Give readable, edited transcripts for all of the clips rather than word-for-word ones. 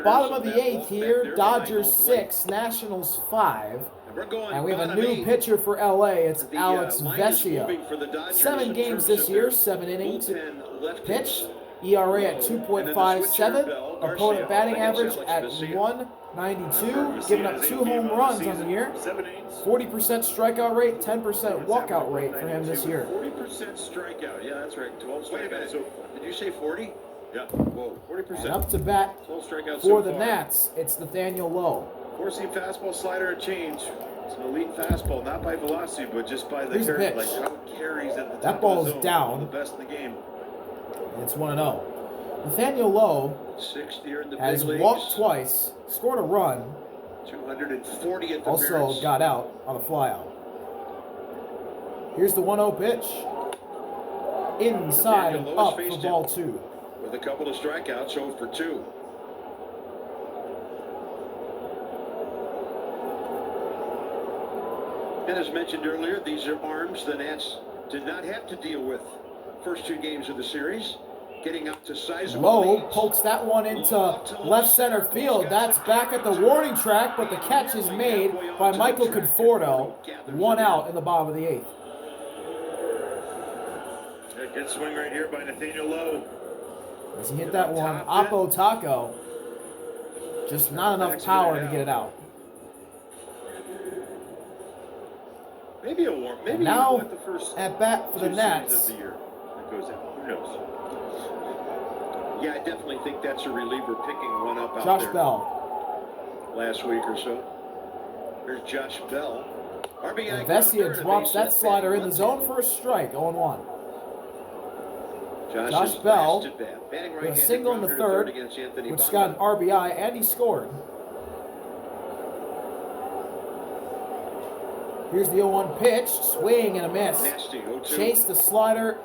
Bottom of the 8th here, Dodgers 6, Nationals 5. And we have a new pitcher for LA. It's Alex Vesia. 7 games this year, 7 innings pitched. ERA at 2.57. Opponent batting average at 192. Giving up 2 home runs on the year. 40% strikeout rate, 10% walkout rate for him this year. 40% strikeout. Yeah, that's right. 12 strikeouts. So, did you say 40? Yeah. Whoa, 40%. And up to bat for the Nats, it's Nathaniel Lowe. 4-seam fastball, slider, and change. It's an elite fastball, not by velocity, but just by the pitch. Like how it carries at the top that ball of the is zone. down. The best in the game. And it's 1-0. Nathaniel Lowe has walked twice, scored a run, 240th also appearance. got out on a flyout. Here's the 1-0 pitch. Inside and up for ball 2. With a couple of strikeouts, 0 for 2. And as mentioned earlier, these are arms the Nats did not have to deal with first 2 games of the series. Getting up to sizable Lowe leads. pokes that one into left center field. That's back at the warning track, but the catch is made by Michael Conforto. 1 out in the bottom of the 8th. A good swing right here by Nathaniel Lowe. As he hit that one, Oppo Taco. Just not enough power to get it out. Maybe a warm. Maybe now the first at bat for the Nats. Of the year that goes out. Who knows? Yeah, I definitely think that's a reliever picking one up out Josh there. Bell. Last week or so. Here's Josh Bell. And Vesia drops that slider in the zone for a strike, 0-1. Josh Bell with a single in the 3rd, which got an RBI, and he scored. Here's the 0-1 pitch, swing and a miss. Chase the slider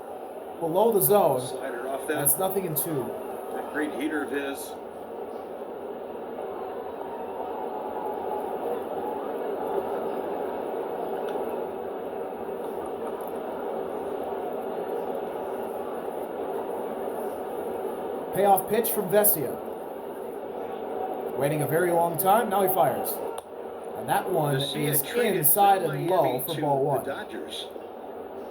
below the zone. Slider off that. That's nothing in 2. That great heater of his. Payoff pitch from Vesia. Waiting a very long time, now he fires. And that one is inside and low for ball 1. The Dodgers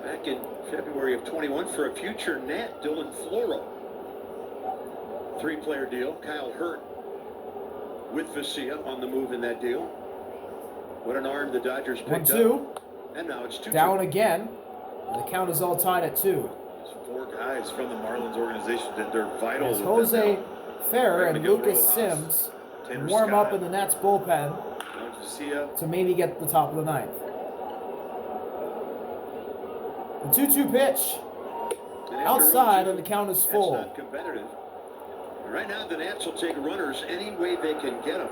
back in February of 21 for a future Nat, Dylan Floro. 3-player deal. Kyle Hurt with Vesia on the move in that deal. What an arm the Dodgers picked 1-2. up. And now it's 2-2. Down again. And the count is all tied at 2. 4 guys from the Marlins organization that they're vital. As Jose Ferrer and Lucas Sims warm up in the Nats bullpen to maybe get the top of the 9th. The 2-2 pitch. Outside and the count is full. That's not competitive. Right now the Nats will take runners any way they can get them.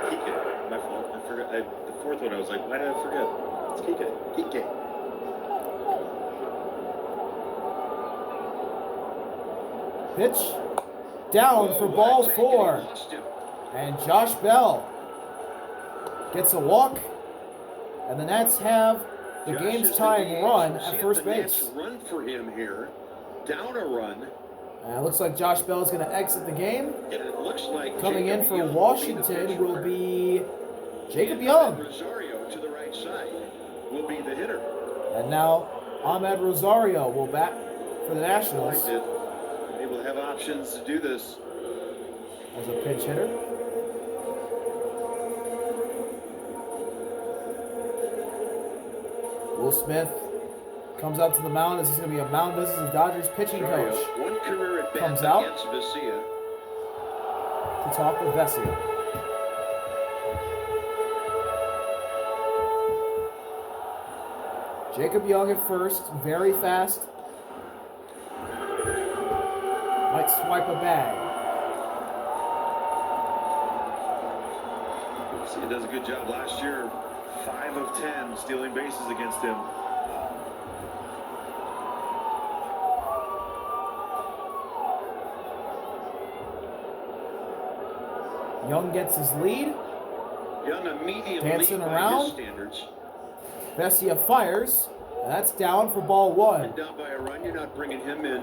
Kike, my fault. I forgot. The 4th one I was like, why did I forget? It's Kike. Pitch down for ball 4. And Josh Bell gets a walk. And the Nats have the game's tying run at first base. Run for him here. Down a run. It looks like Josh Bell is going to exit the game. And it looks like coming in for Washington will be Jacob Young. Rosario to the right side will be the hitter. And now Ahmed Rosario will bat for the Nationals. Able to have options to do this. As a pinch hitter. Will Smith comes out to the mound. This is going to be a mound visit. The Dodgers pitching coach one career at bat comes out against Vesia to talk with Vesia. Jacob Young at first, very fast. Might swipe a bag. He does a good job last year. 5 of 10 stealing bases against him. Young gets his lead. Young immediately dancing by around. his standards. Vesia fires. And that's down for ball 1. And down by a run, you're not bringing him in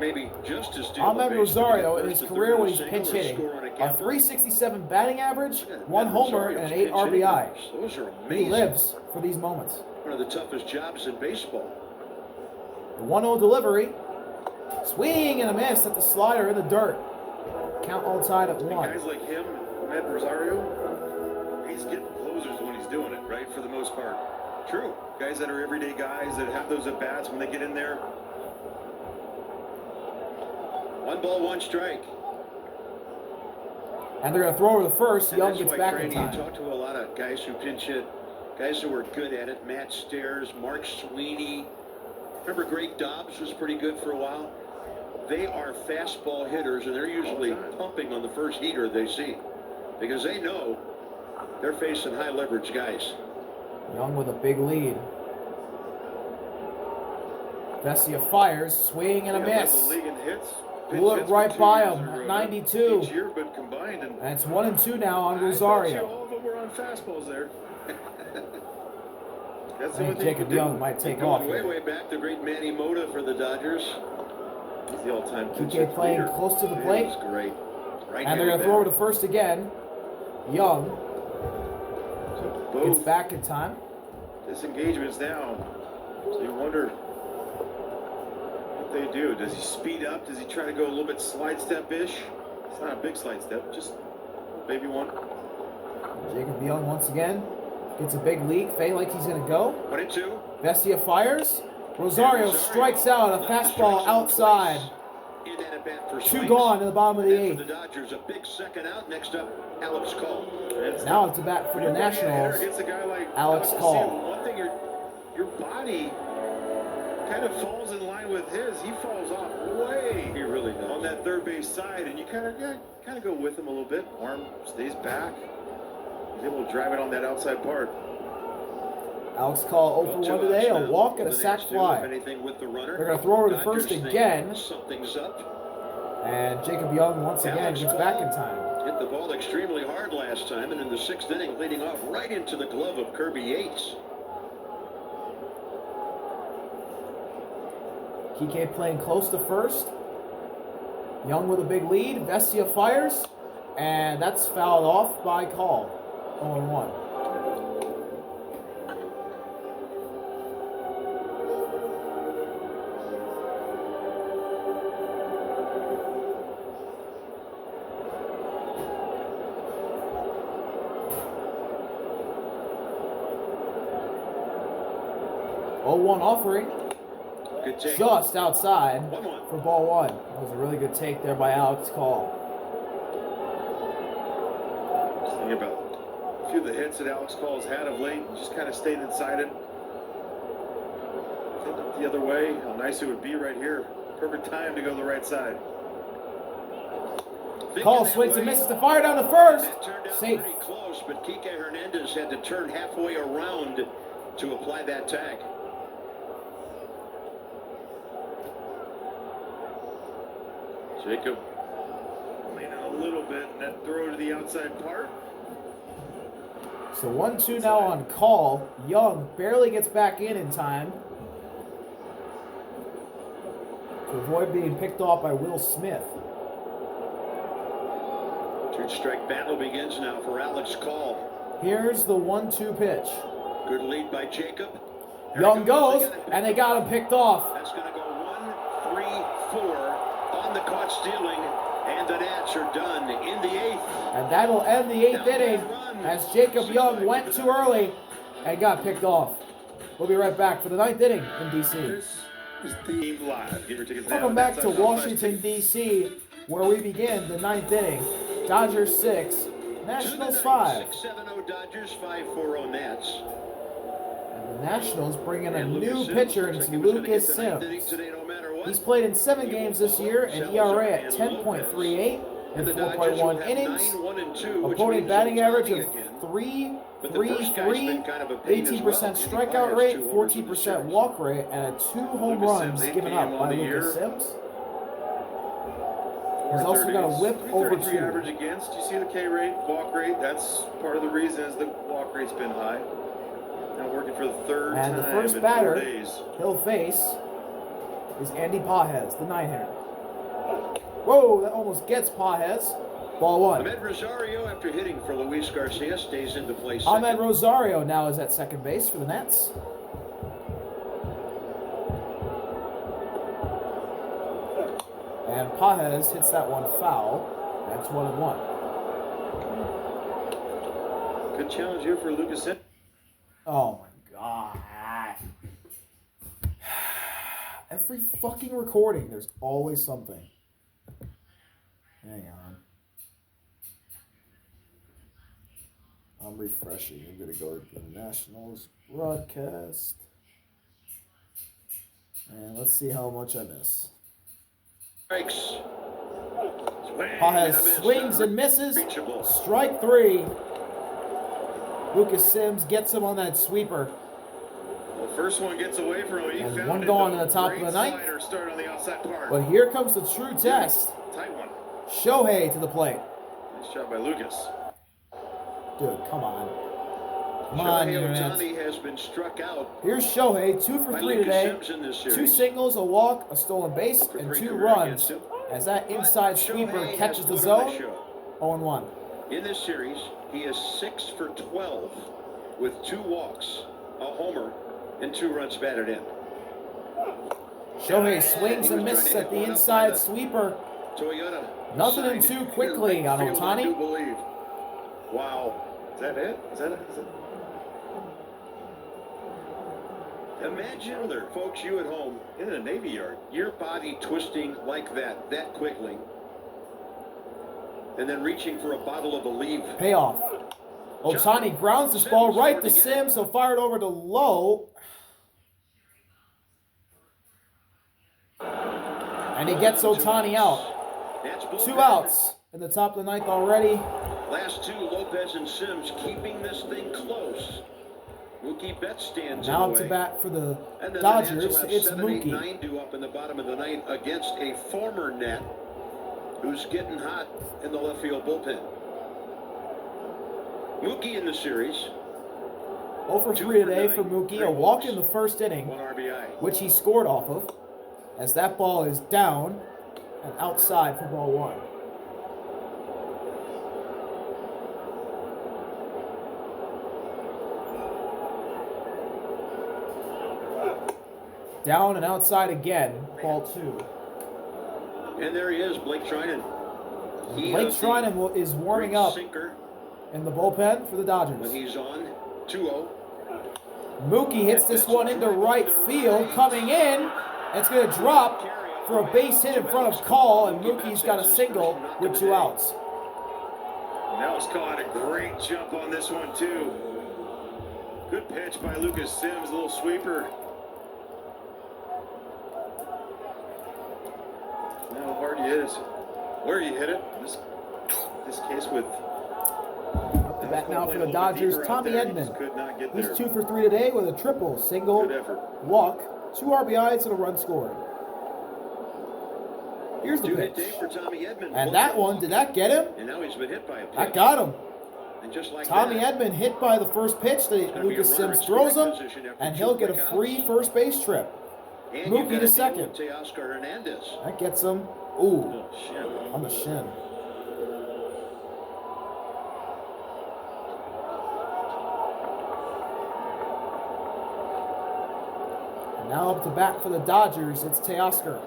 maybe just as Ahmed Rosario, in his career when he's pinch hitting, a 367 batting average, 1 homer, and an 8 RBI. Those are amazing. He lives for these moments. One of the toughest jobs in baseball. The 1-0 delivery. Swing and a miss at the slider in the dirt. Count all tied at 1. Guys like him, Ahmed Rosario, he's getting closers when he's doing it, right, for the most part. True. Guys that are everyday guys that have those at-bats when they get in there. 1 ball, 1 strike. And they're going to throw over the first. Young That's gets why, back Franny, in time. You talk to a lot of guys who pinch hit, guys who are good at it. Matt Stairs, Mark Sweeney. Remember Greg Dobbs was pretty good for a while? They are fastball hitters, and they're usually pumping on the first heater they see because they know they're facing high leverage guys. Young with a big lead. Vesia fires, swing and a miss. The league in hits. Blew it right by him at 92. Each year, but combined, and it's 1-2 now on I bet you Rosario. all of them were on fastballs there. That's I the only think thing Jacob you Young can do. might take Going off way, here. way back, the great Manny Mota for the Dodgers. He's the all-time TK playing close to the plate. That's great. Right, And they're going to throw over to first again. Young gets Both back in time. disengagements now. So you wonder what they do. Does he speed up? Does he try to go a little bit slide step-ish? It's not a big slide step, just maybe one. Jacob Young once again gets a big lead. Fade like he's going to go. 1-2. Vesia fires. Rosario strikes out a fastball outside. In that at bat for 2 swings. gone in the bottom of the And for 8th. the Dodgers, a big second out. Next up, Alex Call. Now it's a bat for the Nationals. Against a guy like Alex Call. One thing, your body kind of falls in line with his. He falls off way. He really does. On that third base side, and you kind of go with him a little bit. Arm stays back. He's able to drive it on that outside part. Alex Call 0 for 1 today, a walk and a sac fly. They're They're going to throw over to first again. Something's up. And Jacob Young once again gets back in time. Hit the ball extremely hard last time, and in the 6th inning, leading off right into the glove of Kirby Yates. TK playing close to first. Young with a big lead. Vesia fires. And that's fouled off by Call. 0-1. One offering, Good take. just outside 1-1. for ball 1. That was a really good take there by Alex Call. Just thinking about a few of the hits that Alex Call has had of late, just kind of stayed inside it. Take it the other way, how nice it would be right here. Perfect time to go the right side. Call swings and misses to fire down to first. That turned out Safe. pretty close, but Kike Hernandez had to turn halfway around to apply that tag. Jacob leaning a little bit, and that throw to the outside part. So 1-2 now on Call. Young barely gets back in time to avoid being picked off by Will Smith. 2-strike battle begins now for Alex Call. Here's the 1-2 pitch. Good lead by Jacob. Here Young it goes, and they got him picked off. That's going to go 1, 3, 4 on the caught stealing, and the Nats are done in the 8th. And that'll end the 8th inning as Jacob Young went too early and got picked off. We'll be right back for the 9th inning in D.C. This is Team Live. Get your tickets now. Welcome back to That's Washington, D.C., where we begin the 9th inning. Dodgers 6, Nationals 5. 6-7-0 Dodgers, 5-4-0 Nats. And the Nationals bring in a And new Lucas pitcher, Sims and looks it's like he was Lucas gonna get the 9th inning Sims. today, no matter what. He's played in 7 games this year, an ERA at 10.38 And in the Dodgers 4.1 will have innings. 9-1-2, which Opponent means batting they'll average tie of again. 3.33, But the first guy's been kind of a pain as 18% well. He strikeout requires rate, 2 homers in the 14% series. walk rate, and 2 home Lucas runs Sims, given 8 up game by on the Lucas year. Sims. He's also got a whip over 333 2. average against. You see the K rate, walk rate. That's part of the reason is the walk rate's been high. Now working for the third And time the first in batter 4 days. he'll face is Andy Pajes, the 9-hitter. Whoa, that almost gets Pages. Ball one. Ahmed Rosario, after hitting for Luis Garcia, stays into place. Ahmed Rosario now is at second base for the Nets. And Pages hits that one foul. That's 1-1. Good challenge here for Lucas Sims. Oh my God. Every fucking recording, there's always something. Hang on. I'm refreshing. I'm going to go to the Nationals broadcast. And let's see how much I miss. Strikes. Pages swings and misses. Strike three. Lucas Sims gets him on that sweeper. Well, first one gets away from him. He And found one it, going though. to the top of Great the ninth. slider start on the outside part. But here comes the true test. Tight one. Shohei to the plate. Nice shot by Lucas. Dude, come on. Come on, Shohei Internet. Ohtani has been struck out Here's Shohei, 2 for by 3 Lucas today. Sims in this series. 2 singles, a walk, a stolen base, For and 3 2 career runs. against him. As that But inside sweeper Shohei catches has the put on a zone, show. 0-1. In this series, he is 6 for 12 with 2 walks, a homer, and 2 runs batted in. Shohei swings He and was misses trying at to the hit one up inside by sweeper. Toyota. Nothing in side 2 quickly in on right field, I do Ohtani. believe. Wow. Is that it? Is that it? Imagine, folks, you at home In a Navy yard. your body twisting like that quickly, and then reaching for a bottle of Aleve. Payoff. Ohtani grounds this ball right to Sims. He'll fire it over to Lowe. And he gets Ohtani out. That's 2 bullpen. outs in the top of the ninth already. Last 2, Lopez and Sims keeping this thing close. Mookie Betts stands Now in up the to way. bat for the And then Dodgers. the Nats will have It's 7, 8, Mookie. 9 due up in the bottom of the ninth against a former Net who's getting hot in the left field bullpen. Mookie in the series, 0 for 3 today for Mookie. A walk in the first inning, 1 RBI. which he scored off of, as that ball is down and outside for ball 1. Down and outside again, ball 2. And there he is, Blake Trinan. Blake Trinan is warming up Sinker in the bullpen for the when Dodgers. he's on 2-0. Mookie hits this one into right field, coming in. It's going to drop for a base hit in front of Call, and Mookie's got a single with 2 outs. Now it's caught a great jump on this one, too. Good pitch by Lucas Sims, a little sweeper. Now how hard you hit it. Where you hit it. This case with Up to bat now for the Dodgers, Tommy Edman. Could not get He's there. 2 for 3 today with a triple, single, Good effort. walk, 2 RBIs, and a run scored. Here's the 2-hit pitch. day for Tommy Edman. And that one, did that get him? And now he's been hit by a pitch. That got him. And just like Tommy that, Edman hit by the first pitch that gonna be a Lucas runner Sims in throws scoring him, position after and 2 he'll get a quick free outs. first base trip. And Mookie you've got to a second. deal with Teoscar Hernandez. That gets him. Ooh, Oh, shit. on the shin. And now up to bat for the Dodgers, it's Teoscar.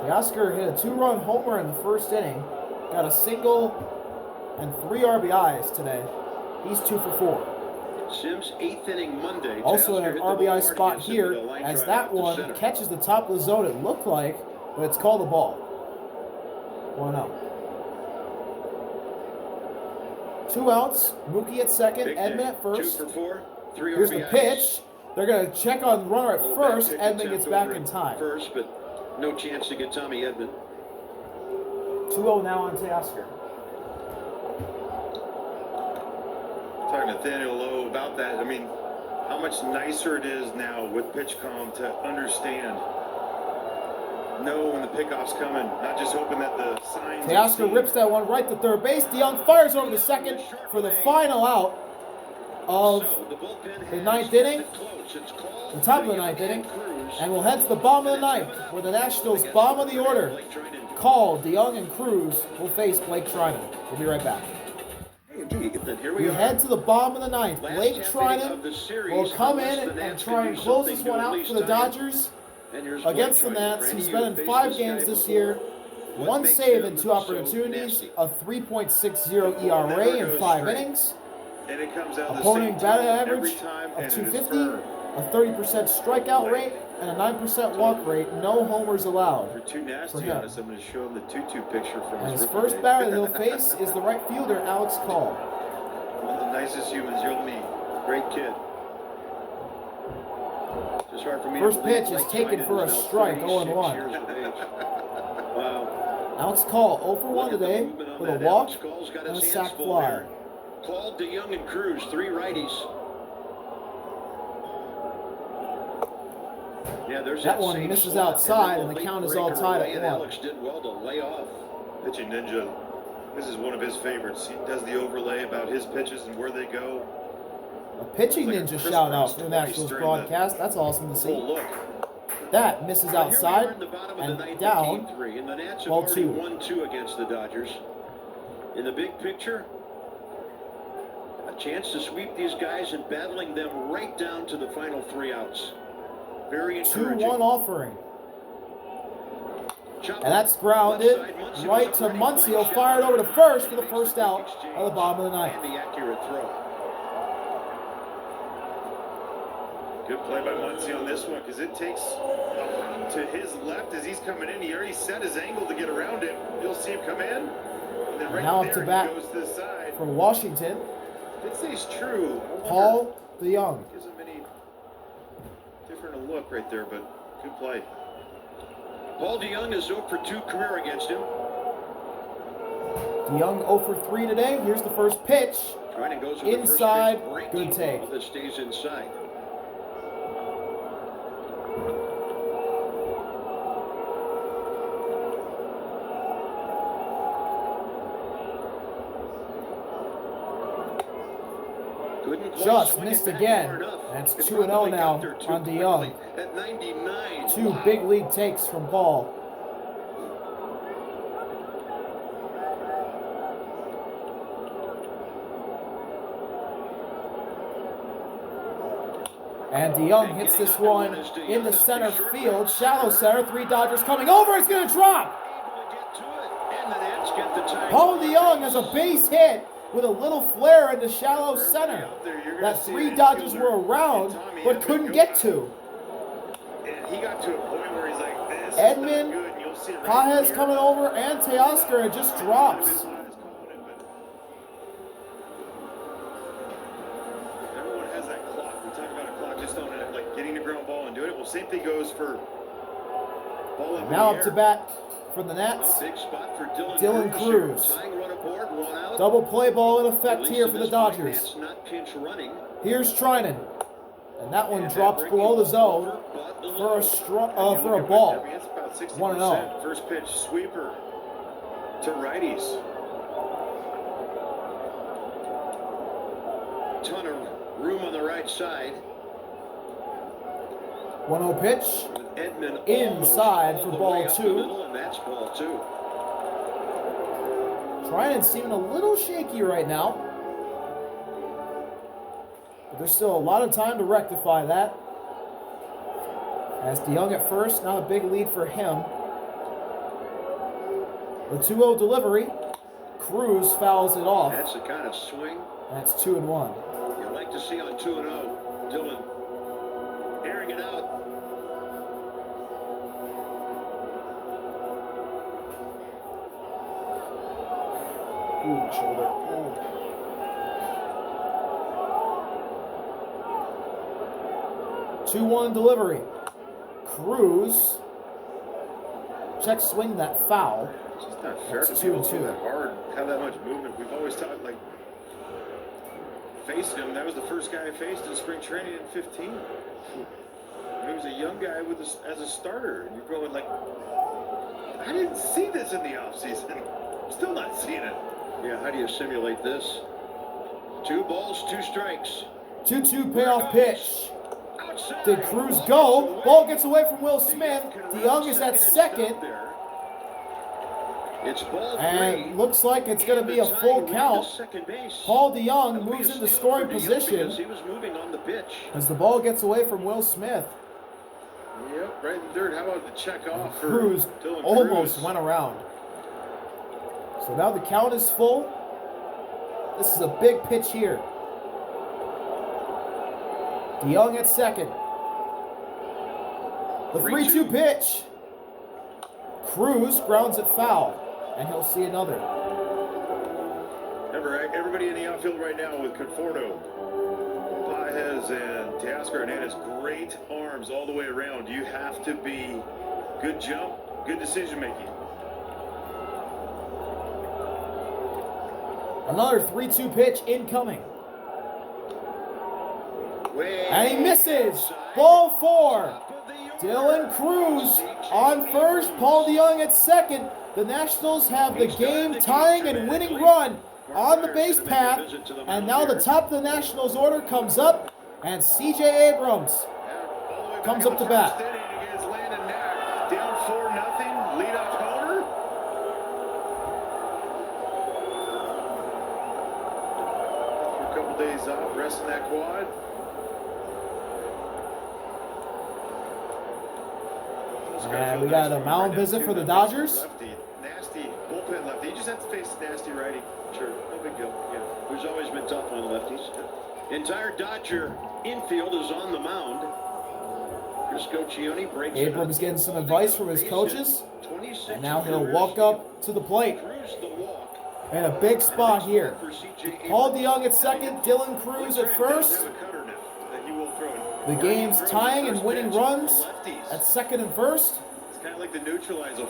Teoscar hit a 2-run homer in the first inning, got a single and 3 RBIs today. He's 2 for 4. Sims 8th inning Monday. Also Teoscar an hit the RBI ball spot hard, gets here, into the line as drive that out to one center. catches the top of the zone, it looked like, but it's called a ball. 1-0. 2 outs, Mookie at second, Big Edman day. at first. 2 for 4, 3 Here's RBIs. the pitch. They're going to check on the runner at Little first. back Edman pick gets attempt back over in at time. First, but no chance to get Tommy Edman. 2-0 now on Teoscar. Talking to Nathaniel Lowe about that. I mean, how much nicer it is now with PitchCom to understand. Know when the pickoff's coming, not just hoping that the signs. Teoscar rips that one right to third base. DeYoung fires over to second for the final out. of So, the bullpen the has ninth kept inning, it close. It's called the top of the DeYoung ninth inning, Cruz. and we'll head to the bottom of the ninth, where the Nationals' bottom of the order, Call, DeYoung, and Cruz will face Blake Trinan. We'll be right back. Here We are. head to the bottom of the ninth. Last Blake half Trinan inning of the series, will come in unless the and Nats try can and do close something this to one at out least for the tie it. Dodgers And here's against the Blake Nats. Trinan. He's Randy, been you in faced 5 this games guy this before. year. What 1 makes save him in 2 so opportunities, nasty? a 3.60 ERA in 5 innings, And it comes out opponent the same batting time average every time, of and it is 250, firm. a 30% strikeout rate, and a 9% walk rate. No homers allowed. If you're too nasty him. on us, I'm going to show him the 2-2 picture from And his his rookie first days. batter that he'll face is the right fielder, Alex Call. One of the nicest humans you'll meet. Great kid. It's hard for me First to believe pitch is Blake taken Trinan for a is now strike, 36 0-1. years of age. Wow. Alex Call 0 for 1 Look at the today movement on with a that. walk Alex Call's got and a his sac hands full fly. there. Called DeYoung and Cruz, 3 righties. Yeah, there's That one same misses slot, outside, then and the late count is breaker all tied away, at and 1. Alex did well to lay off. Pitching Ninja, this is one of his favorites. He does the overlay about his pitches and where they go. A pitching Like a ninja Chris shout Brown out for the twice Nationals during broadcast. That's awesome to Oh, see. look. That misses But here we are outside in the bottom of the and ninth down. at Game 3, and the Nats have Ball already 2. won 2 against the Dodgers. In the big picture, a chance to sweep these guys and battling them right down to the final 3 outs. Very encouraging. 2-1 offering. Chop And that's grounded left side. Muncy right was to already Muncio, playing fired shot. over to first for the Makes first the out exchange of the bottom of the ninth. and the accurate throw. Good play by Muncy on this one, because it takes to his left as he's coming in. He already set his angle to get around him. You'll see him come in. And then right Now up there to he bat goes to the side. For Washington, If it stays true, I wonder- Paul DeYoung. gives him any different a look right there, but good play. Paul DeYoung is 0 for 2 career against him. DeYoung 0 for 3 today. Here's the first pitch. Trinan goes with Inside, the first pitch, good breaking take. ball that stays inside. Couldn't quite Just swing it missed back again. far enough. That's It 2-0 probably now got there too on quickly. DeYoung. At 99. 2 Wow. big league takes from Paul. And DeYoung hits this one into center field. Shallow center. 3 Dodgers coming over. It's going to drop. Able to get to it, and the Nats get the time. Paul DeYoung has a base hit with a little flare into shallow center that 3 Dodgers were around but couldn't get to. And he got to a point where he's like, this is Edmund not good. And you'll see it right Pages here. coming over and Teoscar, and it just drops. Everyone has that clock. We talk about a clock just on it, like getting the ground ball and doing it. Well, same thing goes for ball up in Now the up to air. bat for the Nats. A big spot for Dylan Cruz. here. Tying run aboard, 1 out. Double play ball in At effect least here in for the this point, Dodgers. Nats not pinch running. Here's Trinan, and that one And drops breaking below the ball zone over, but for low. for a ball. I mean, it's about 60%. 1-0. First pitch sweeper to righties. Ton of room on the right side. 1-0 pitch. With Edmund Inside almost for all the ball way up the 2. middle, and that's ball 2. Trinan's seeming a little shaky right now. But there's still a lot of time to rectify that. As DeYoung at first, now a big lead for him. The 2-0 delivery. Cruz fouls it off. That's the kind of swing That's 2-1. you like to see on 2-0. Dylan airing it out. Ooh, shoulder. Ooh. 2-1 delivery. Cruz. Check swing that foul. It's just not fair That's to people 2-2. throw that hard, have that much movement. We've always talked like faced him. That was the first guy I faced in spring training in 15. He was a young guy with as a starter, and you're going like, I didn't see this in the offseason. Still not seeing it. Yeah, how do you simulate this? 2 balls, 2 strikes. 2-2 payoff pitch. Did Cruz go? Ball gets away from Will Smith. DeYoung is at second. It's ball And three. looks like it's going to be a full count. Paul DeYoung moves into scoring position He was moving on the pitch. as the ball gets away from Will Smith. Yep, right in third. How about the check off for Cruz Dylan almost Cruz? went around. So now the count is full. This is a big pitch here. DeYoung at second. The 3-2 pitch. Cruz grounds it foul, and he'll see another. Everybody in the outfield right now with Conforto, Paez, and Teoscar Hernandez, great arms all the way around. You have to be good jump, good decision making. Another 3-2 pitch incoming. And he misses. Ball 4. Dylan Cruz on first. Paul DeYoung at second. The Nationals have the game tying and winning run on the base path. And now the top of the Nationals order comes up. And C.J. Abrams comes up to bat. Down 4-0, leadoff homer. A couple days off, resting that quad. And we got a mound visit for the Dodgers. Lefty, nasty bullpen lefty. You just have to face nasty righty. Sure, no big deal. Yeah. Who's always been tough on the lefties. Entire Dodger infield is on the mound. Chris Coccione breaks it Abrams up. getting some advice from his coaches. And now he'll walk up to the plate. Cruz the walk. In a big spot here. For C.J. Paul DeYoung at second. Dylan Cruz at first. Have a cutter now that he will throw. The game's tying and winning runs Lefties. at second and first. It's kind of like the neutralizer.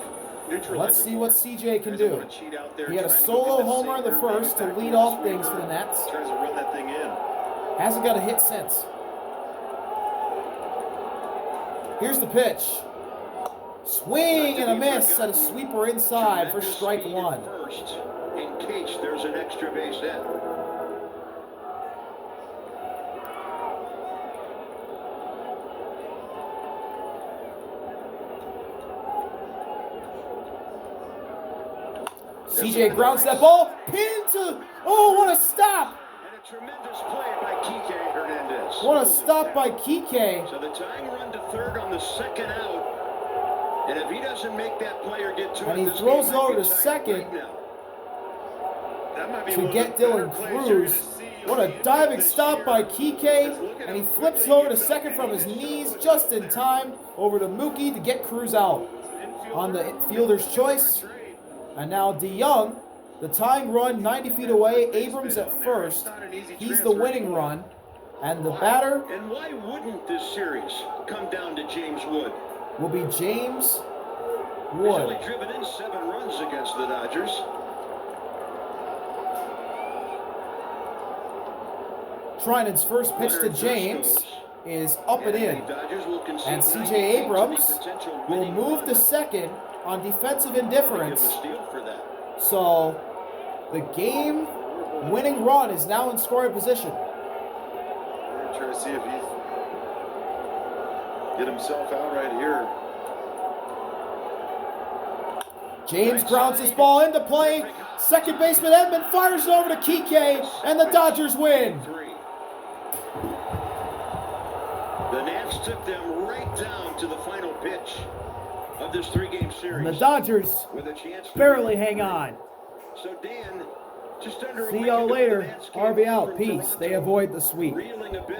Let's see what CJ can do. He had a Trying to go solo get the homer in the sinker, first to back lead to off the things for the Nets. Tries to run that thing in. Hasn't got a hit since. Here's the pitch. Swing and a miss at a sweeper inside for strike one. First, in case there's an extra base hit. CJ grounds that ball. Pin to. Oh, what a stop! And a tremendous play by Kike Hernandez. What a stop by Kike. So the tying run to third on the second out. And if he doesn't make that play or get to And it, he this throws game it might over be to tied second. right now. That might be To one of get the better Dylan plays you're Cruz. gonna see What on a the diving this stop year. by Kike. And he flips over to second from his knees just in time over to Mookie to get Cruz out on the fielder's choice. And now DeYoung, the tying run 90 feet away. Abrams at first. He's the winning run. And the batter And why wouldn't this series come down to James Wood? will be James He's only Wood. driven in 7 runs against the Dodgers. Treinen's first pitch to James is up and in. And C.J. Abrams will move to second on defensive indifference. So the game winning run is now in scoring position. Try to see if he get himself out right here. James grounds this ball into play. Second baseman Edman fires it over to Kike, and the Dodgers win. The Nats took them right down to the final pitch of this 3-game series. And the Dodgers with a chance to barely win. hang on. So Dan, just under a See week y'all ago, later. the Nats came RV home out. from Peace. Toronto, They avoid the sweep. reeling a bit